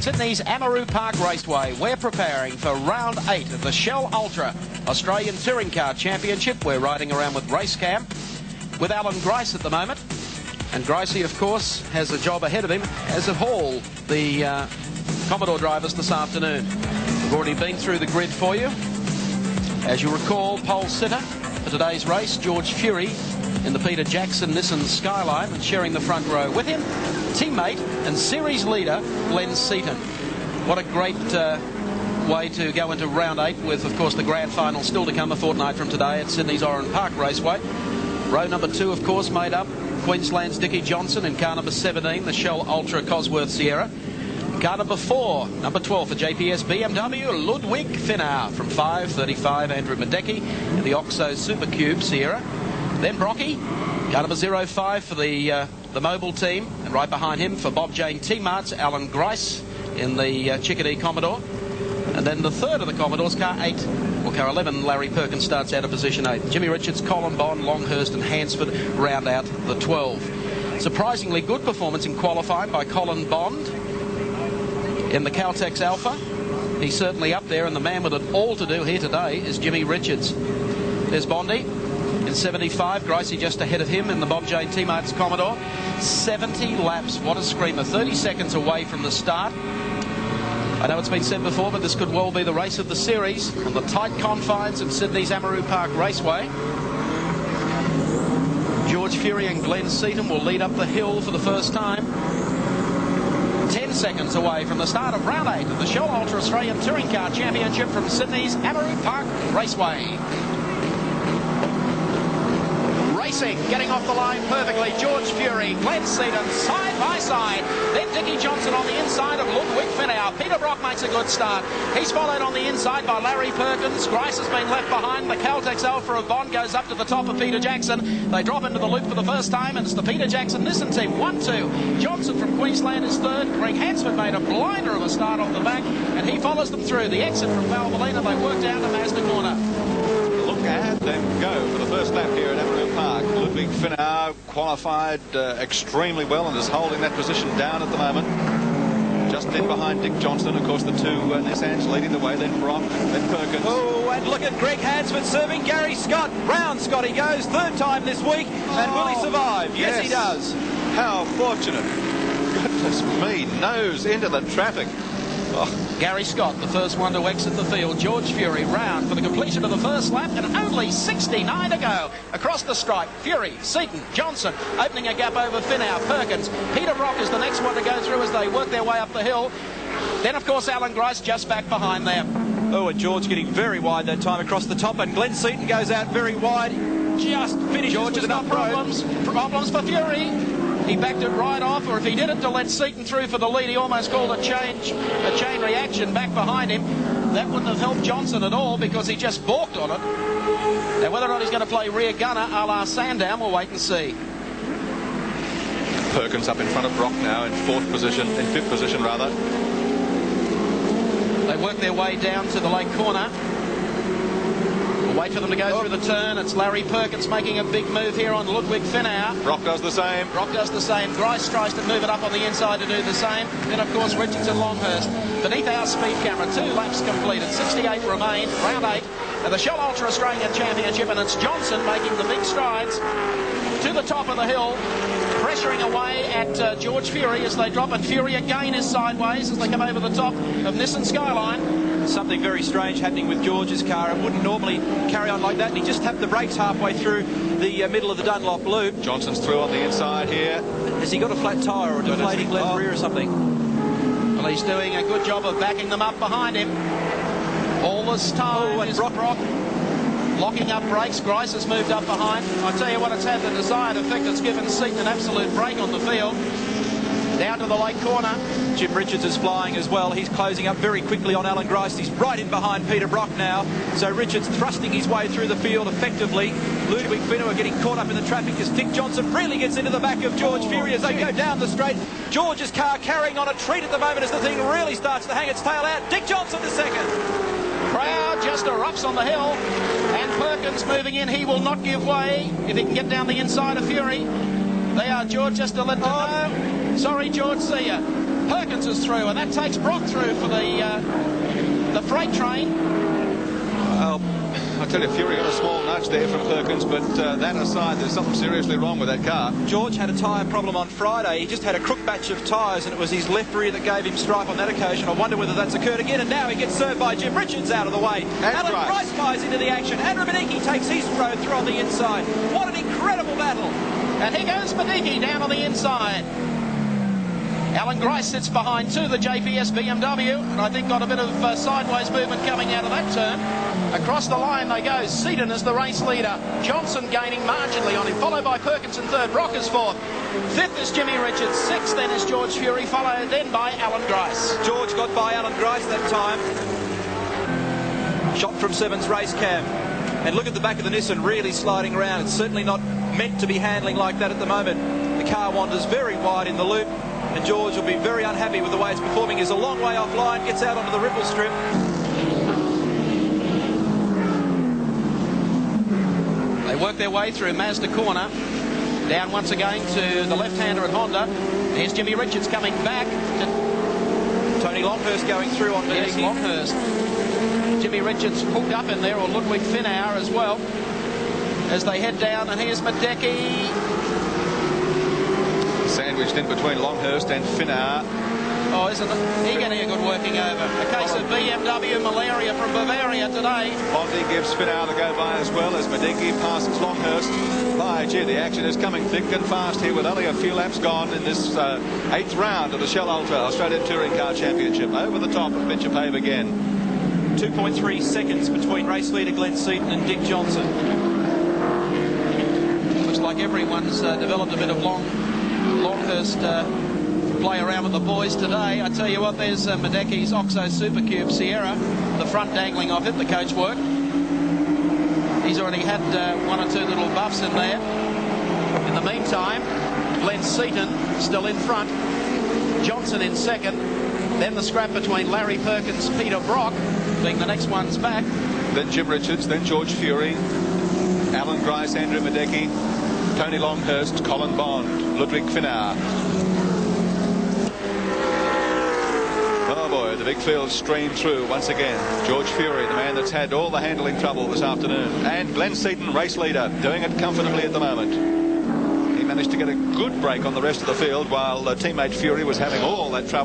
Sydney's Amaroo Park Raceway. We're preparing for round 8 of the Shell Ultra Australian Touring Car Championship. We're riding around with Racecam with Alan Grice at the moment. And Gricey, of course, has a job ahead of him, as have all the Commodore drivers this afternoon. We've already been through the grid for you. As you recall, pole sitter for today's race, George Fury, in the Peter Jackson Nissan Skyline, and sharing the front row with him, teammate and series leader Glenn Seton. What a great way to go into round 8 with, of course, the grand final still to come a fortnight from today at Sydney's Amaroo Park Raceway. Row number 2, of course, made up Queensland's Dickie Johnson in car number 17, the Shell Ultra Cosworth Sierra. Car number 4, number 12 for JPS BMW, Ludwig Finau. From 5:35, Andrew Madecki in the Oxo Supercube Sierra. Then Brocky, car number 05 for the mobile team, and right behind him for Bob Jane T-Mart's Alan Grice in the Chickadee Commodore. And then the third of the Commodores, car 8, or car 11, Larry Perkins starts out of position 8. Jimmy Richards, Colin Bond, Longhurst and Hansford round out the 12. Surprisingly good performance in qualifying by Colin Bond in the Caltex Alpha. He's certainly up there, and the man with it all to do here today is Jimmy Richards. There's Bondy in 75, Gricey just ahead of him in the Bob Jane T-Mart's Commodore. 70 laps, what a screamer, 30 seconds away from the start. I know it's been said before, but this could well be the race of the series on the tight confines of Sydney's Amaroo Park Raceway. George Fury and Glenn Seton will lead up the hill for the first time. 10 seconds away from the start of round 8 of the Shell Ultra Australian Touring Car Championship from Sydney's Amaroo Park Raceway. Racing, getting off the line perfectly, George Fury, Glenn Seton side by side, then Dickie Johnson on the inside of Ludwig Finau. Peter Brock makes a good start. He's followed on the inside by Larry Perkins. Grice has been left behind. The Caltex Alpha of Bond goes up to the top of Peter Jackson. They drop into the loop for the first time, and it's the Peter Jackson Nissan team. 1-2. Johnson from Queensland is third. Greg Hansford made a blinder of a start off the back, and he follows them through. The exit from Valvoline, they work down to Mazda Corner. Look at them go for the first lap here at Amaroo Park. Ludwig Finau qualified extremely well and is holding that position down at the moment. Just in behind Dick Johnson, of course, the two Nissans leading the way, then Brock, then Perkins. Oh, and look at Greg Hansford serving Gary Scott. Round Scott he goes, third time this week, and will he survive? Yes, he does. How fortunate. Goodness me, nose into the traffic. Oh. Gary Scott, the first one to exit the field. George Fury round for the completion of the first lap, and only 69 to go. Across the stripe, Fury, Seton, Johnson opening a gap over Finau, Perkins. Peter Brock is the next one to go through as they work their way up the hill. Then, of course, Alan Grice just back behind them. Oh, and George getting very wide that time across the top, and Glenn Seton goes out very wide. Just finishes George with has got problems for Fury. He backed it right off, or if he did it to let Seton through for the lead, he almost called a chain reaction back behind him. That wouldn't have helped Johnson at all because he just balked on it. Now, whether or not he's going to play rear gunner a la Sandown, we'll wait and see. Perkins up in front of Brock now in fifth position rather. They work their way down to the lake corner. We'll wait for them to go through the turn. It's Larry Perkins making a big move here on Ludwig Finau. Brock does the same. Grice tries to move it up on the inside to do the same. Then, of course, Richards and Longhurst. Beneath our speed camera, 2 laps completed. 68 remain. Round 8 of the Shell Ultra Australian Championship, and it's Johnson making the big strides to the top of the hill, pressuring away at George Fury as they drop, and Fury again is sideways as they come over the top of Nissan Skyline. Something very strange happening with George's car. It wouldn't normally carry on like that, and he just tapped the brakes halfway through the middle of the Dunlop loop. Johnson's through on the inside here. Has he got a flat tyre or deflating left rear or something? Well, he's doing a good job of backing them up behind him. All this time is Brock locking up brakes. Grice has moved up behind. I tell you what, it's had the desired effect. It's given Seton an absolute break on the field. Down to the lake corner. Jim Richards is flying as well. He's closing up very quickly on Alan Grice. He's right in behind Peter Brock now. So Richards thrusting his way through the field effectively. Ludwig Finau getting caught up in the traffic as Dick Johnson really gets into the back of George Fury as they go down the straight. George's car carrying on a treat at the moment as the thing really starts to hang its tail out. Dick Johnson the second. Crowd just erupts on the hill, and Perkins moving in. He will not give way if he can get down the inside of Fury. They are, George, just to let them know. Sorry, George, see ya. Perkins is through, and that takes Brock through for the freight train. Well, I tell you, Fury got a small nudge there from Perkins, but that aside, there's something seriously wrong with that car. George had a tyre problem on Friday. He just had a crook batch of tyres, and it was his left rear that gave him strife on that occasion. I wonder whether that's occurred again, and now he gets served by Jim Richards out of the way. Alan Grice flies into the action. Andrew Medicki takes his throw through on the inside. What an incredible battle. And here goes Medicki down on the inside. Alan Grice sits behind to the JPS BMW, and I think got a bit of sideways movement coming out of that turn. Across the line they go. Seton is the race leader. Johnson gaining marginally on him, followed by Perkins in third. Brock is fourth. Fifth is Jimmy Richards. Sixth then is George Fury, followed then by Alan Grice. George got by Alan Grice that time. Shot from Seven's race cam. And look at the back of the Nissan really sliding around. It's certainly not meant to be handling like that at the moment. The car wanders very wide in the loop, and George will be very unhappy with the way it's performing. He's a long way offline, gets out onto the ripple strip. They work their way through Mazda corner. Down once again to the left-hander at Honda. There's Jimmy Richards coming back. Tony Longhurst going through on Medicki. Yes, Longhurst. Jimmy Richards hooked up in there, or Ludwig Finauer as well, as they head down. And here's Medicki. Sandwiched in between Longhurst and Finauer. Oh, isn't he getting a good working over? A case of BMW malaria from Bavaria today. Bondi gives Finauer the go by as well as Medicki passes Longhurst. My gee, the action is coming thick and fast here with only a few laps gone in this 8th round of the Shell Ultra Australian Touring Car Championship. Over the top of Venture Pave again. 2.3 seconds between race leader Glenn Seton and Dick Johnson. Looks like everyone's developed a bit of Longhurst play around with the boys today. I tell you what, there's Medecki's Oxo Supercube Sierra, the front dangling off it, the coach work. He's already had one or two little buffs in there. In the meantime, Glenn Seton still in front, Johnson in second, then the scrap between Larry Perkins, Peter Brock being the next ones back. Then Jim Richards, then George Fury, Alan Grice, Andrew Medicki, Tony Longhurst, Colin Bond, Ludwig Finauer. Oh boy, the big field streamed through once again. George Fury, the man that's had all the handling trouble this afternoon. And Glenn Seton, race leader, doing it comfortably at the moment. He managed to get a good break on the rest of the field while teammate Fury was having all that trouble.